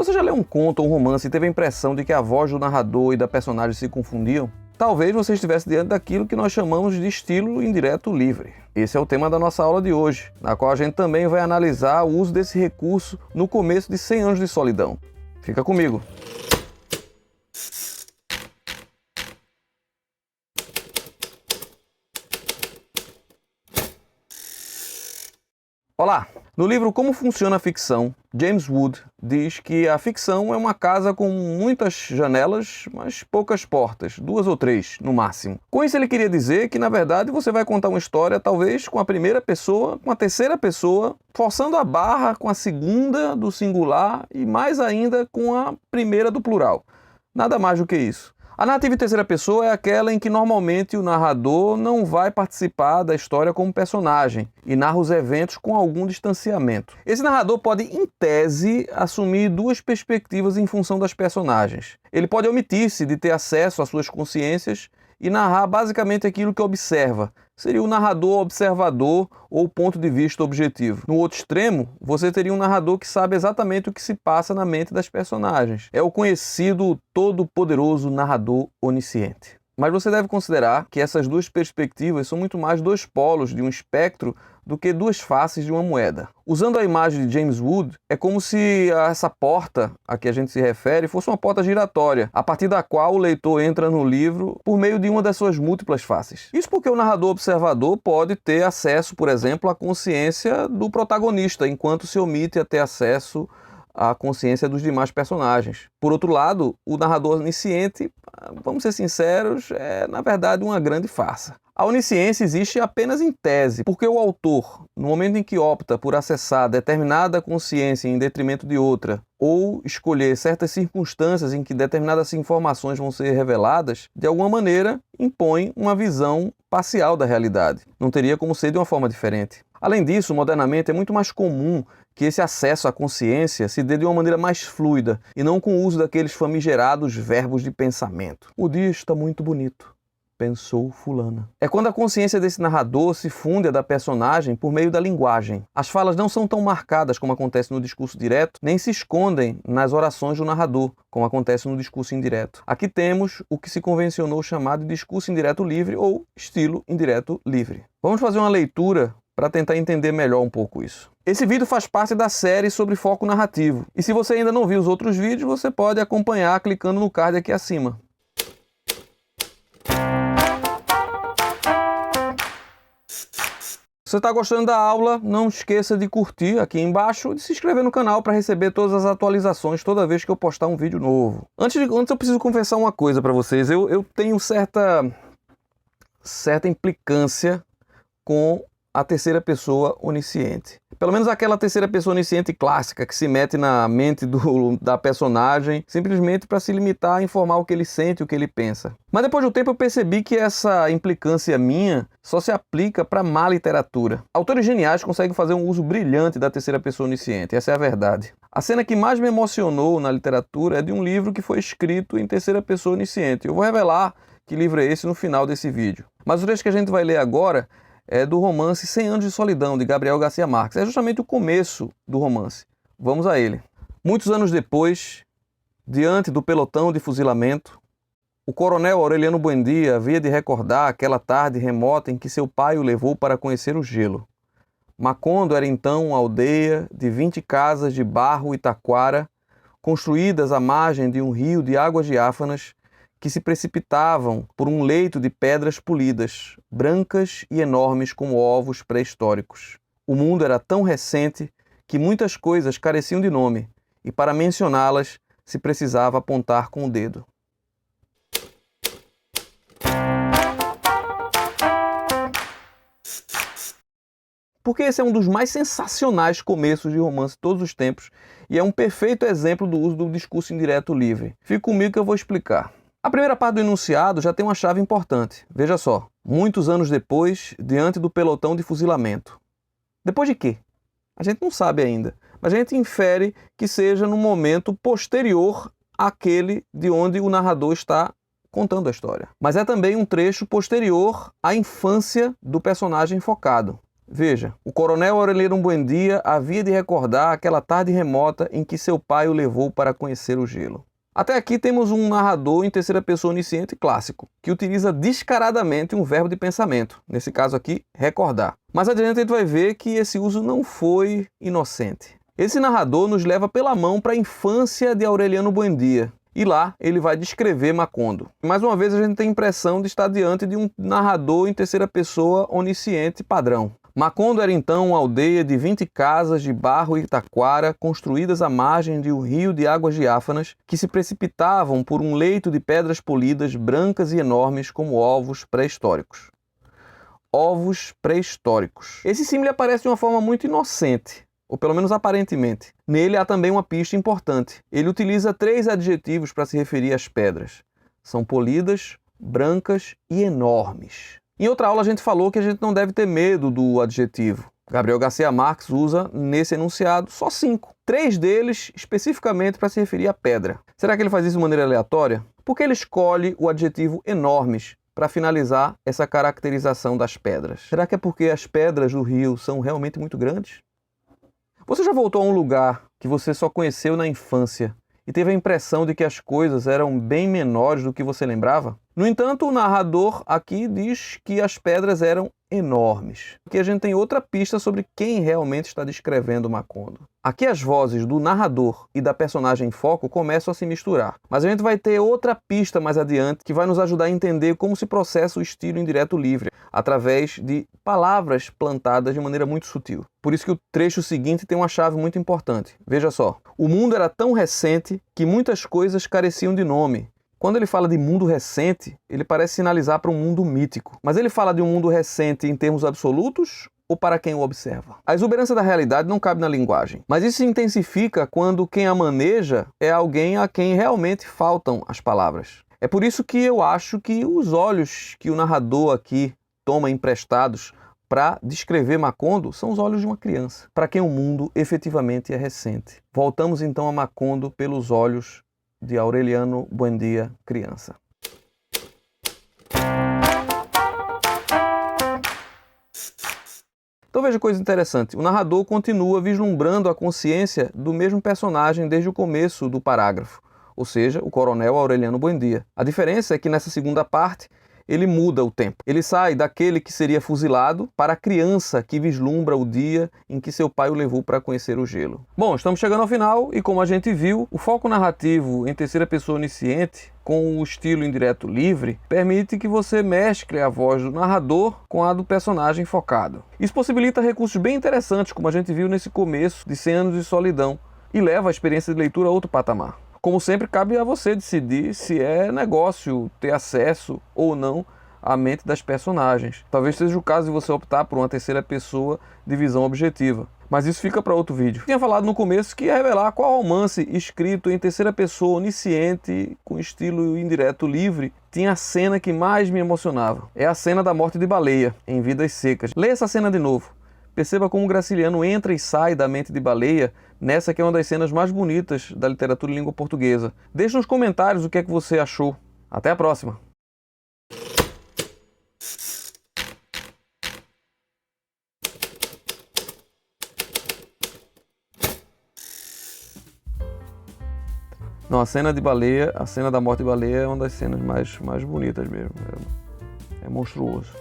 Você já leu um conto ou um romance e teve a impressão de que a voz do narrador e da personagem se confundiam? Talvez você estivesse diante daquilo que nós chamamos de estilo indireto livre. Esse é o tema da nossa aula de hoje, na qual a gente também vai analisar o uso desse recurso no começo de 100 anos de solidão. Fica comigo! Olá! No livro Como Funciona a Ficção, James Wood diz que a ficção é uma casa com muitas janelas, mas poucas portas, 2 ou 3 no máximo. Com isso ele queria dizer que, na verdade, você vai contar uma história talvez com a primeira pessoa, com a terceira pessoa, forçando a barra com a segunda do singular e mais ainda com a primeira do plural. Nada mais do que isso. A narrativa em terceira pessoa é aquela em que normalmente o narrador não vai participar da história como personagem e narra os eventos com algum distanciamento. Esse narrador pode, em tese, assumir 2 perspectivas em função das personagens. Ele pode omitir-se de ter acesso às suas consciências e narrar basicamente aquilo que observa. Seria o narrador observador ou ponto de vista objetivo. No outro extremo, você teria um narrador que sabe exatamente o que se passa na mente das personagens. É o conhecido todo-poderoso narrador onisciente. Mas você deve considerar que essas 2 perspectivas são muito mais 2 polos de um espectro do que 2 faces de uma moeda. Usando a imagem de James Wood, é como se essa porta a que a gente se refere fosse uma porta giratória, a partir da qual o leitor entra no livro por meio de uma das suas múltiplas faces. Isso porque o narrador observador pode ter acesso, por exemplo, à consciência do protagonista, enquanto se omite a ter acesso à consciência dos demais personagens. Por outro lado, o narrador onisciente, vamos ser sinceros, é na verdade uma grande farsa. A onisciência existe apenas em tese, porque o autor, no momento em que opta por acessar determinada consciência em detrimento de outra, ou escolher certas circunstâncias em que determinadas informações vão ser reveladas, de alguma maneira impõe uma visão parcial da realidade. Não teria como ser de uma forma diferente. Além disso, modernamente é muito mais comum que esse acesso à consciência se dê de uma maneira mais fluida e não com o uso daqueles famigerados verbos de pensamento. O dia está muito bonito, pensou fulana. É quando a consciência desse narrador se funde à da personagem por meio da linguagem. As falas não são tão marcadas como acontece no discurso direto, nem se escondem nas orações do narrador, como acontece no discurso indireto. Aqui temos o que se convencionou chamar de discurso indireto livre ou estilo indireto livre. Vamos fazer uma leitura para tentar entender melhor um pouco isso. Esse vídeo faz parte da série sobre foco narrativo. E se você ainda não viu os outros vídeos, você pode acompanhar clicando no card aqui acima. Se você está gostando da aula, não esqueça de curtir aqui embaixo e de se inscrever no canal para receber todas as atualizações toda vez que eu postar um vídeo novo. Antes eu preciso confessar uma coisa para vocês. Eu tenho certa implicância com a terceira pessoa onisciente. Pelo menos aquela terceira pessoa onisciente clássica que se mete na mente da personagem simplesmente para se limitar a informar o que ele sente, o que ele pensa. Mas depois do tempo eu percebi que essa implicância minha só se aplica para má literatura. Autores geniais conseguem fazer um uso brilhante da terceira pessoa onisciente, essa é a verdade. A cena que mais me emocionou na literatura é de um livro que foi escrito em terceira pessoa onisciente. Eu vou revelar que livro é esse no final desse vídeo. Mas o trecho que a gente vai ler agora é do romance 100 Anos de Solidão, de Gabriel Garcia Marques. É justamente o começo do romance. Vamos a ele. Muitos anos depois, diante do pelotão de fuzilamento, o coronel Aureliano Buendia havia de recordar aquela tarde remota em que seu pai o levou para conhecer o gelo. Macondo era então uma aldeia de 20 casas de barro e taquara, construídas à margem de um rio de águas diáfanas, que se precipitavam por um leito de pedras polidas, brancas e enormes como ovos pré-históricos. O mundo era tão recente que muitas coisas careciam de nome, e para mencioná-las se precisava apontar com o dedo. Porque esse é um dos mais sensacionais começos de romance de todos os tempos e é um perfeito exemplo do uso do discurso indireto livre. Fique comigo que eu vou explicar. A primeira parte do enunciado já tem uma chave importante. Veja só. Muitos anos depois, diante do pelotão de fuzilamento. Depois de quê? A gente não sabe ainda. Mas a gente infere que seja no momento posterior àquele de onde o narrador está contando a história. Mas é também um trecho posterior à infância do personagem focado. Veja, o coronel Aureliano Buendia havia de recordar aquela tarde remota em que seu pai o levou para conhecer o gelo. Até aqui temos um narrador em terceira pessoa onisciente clássico, que utiliza descaradamente um verbo de pensamento, nesse caso aqui, recordar. Mas adiante a gente vai ver que esse uso não foi inocente. Esse narrador nos leva pela mão para a infância de Aureliano Buendia, e lá ele vai descrever Macondo. Mais uma vez a gente tem a impressão de estar diante de um narrador em terceira pessoa onisciente padrão. Macondo era então uma aldeia de 20 casas de barro e taquara construídas à margem de um rio de águas diáfanas que se precipitavam por um leito de pedras polidas brancas e enormes como ovos pré-históricos. Ovos pré-históricos. Esse símile aparece de uma forma muito inocente, ou pelo menos aparentemente. Nele há também uma pista importante. Ele utiliza 3 adjetivos para se referir às pedras. São polidas, brancas e enormes. Em outra aula a gente falou que a gente não deve ter medo do adjetivo. Gabriel Garcia Marques usa nesse enunciado só 5. 3 deles especificamente para se referir à pedra. Será que ele faz isso de maneira aleatória? Por que ele escolhe o adjetivo enormes para finalizar essa caracterização das pedras? Será que é porque as pedras do rio são realmente muito grandes? Você já voltou a um lugar que você só conheceu na infância e teve a impressão de que as coisas eram bem menores do que você lembrava? No entanto, o narrador aqui diz que as pedras eram enormes. Aqui a gente tem outra pista sobre quem realmente está descrevendo Macondo. Aqui as vozes do narrador e da personagem em foco começam a se misturar. Mas a gente vai ter outra pista mais adiante que vai nos ajudar a entender como se processa o estilo indireto livre, através de palavras plantadas de maneira muito sutil. Por isso que o trecho seguinte tem uma chave muito importante. Veja só. O mundo era tão recente que muitas coisas careciam de nome. Quando ele fala de mundo recente, ele parece sinalizar para um mundo mítico. Mas ele fala de um mundo recente em termos absolutos ou para quem o observa? A exuberância da realidade não cabe na linguagem, mas isso se intensifica quando quem a maneja é alguém a quem realmente faltam as palavras. É por isso que eu acho que os olhos que o narrador aqui toma emprestados para descrever Macondo são os olhos de uma criança, para quem o mundo efetivamente é recente. Voltamos então a Macondo pelos olhos de Aureliano Buendia, criança. Então veja coisa interessante, o narrador continua vislumbrando a consciência do mesmo personagem desde o começo do parágrafo, ou seja, o coronel Aureliano Buendia. A diferença é que nessa segunda parte ele muda o tempo. Ele sai daquele que seria fuzilado para a criança que vislumbra o dia em que seu pai o levou para conhecer o gelo. Bom, estamos chegando ao final e como a gente viu, o foco narrativo em terceira pessoa onisciente com o estilo indireto livre permite que você mescle a voz do narrador com a do personagem focado. Isso possibilita recursos bem interessantes, como a gente viu nesse começo de 100 anos de solidão, e leva a experiência de leitura a outro patamar. Como sempre, cabe a você decidir se é negócio ter acesso ou não à mente das personagens. Talvez seja o caso de você optar por uma terceira pessoa de visão objetiva. Mas isso fica para outro vídeo. Eu tinha falado no começo que ia revelar qual romance escrito em terceira pessoa onisciente, com estilo indireto livre, tinha a cena que mais me emocionava. É a cena da morte de Baleia, em Vidas Secas. Leia essa cena de novo. Perceba como Graciliano entra e sai da mente de Baleia nessa que é uma das cenas mais bonitas da literatura em língua portuguesa. Deixe nos comentários o que é que você achou. Até a próxima! Não, a cena de Baleia, a cena da morte de Baleia é uma das cenas mais bonitas mesmo. É monstruoso.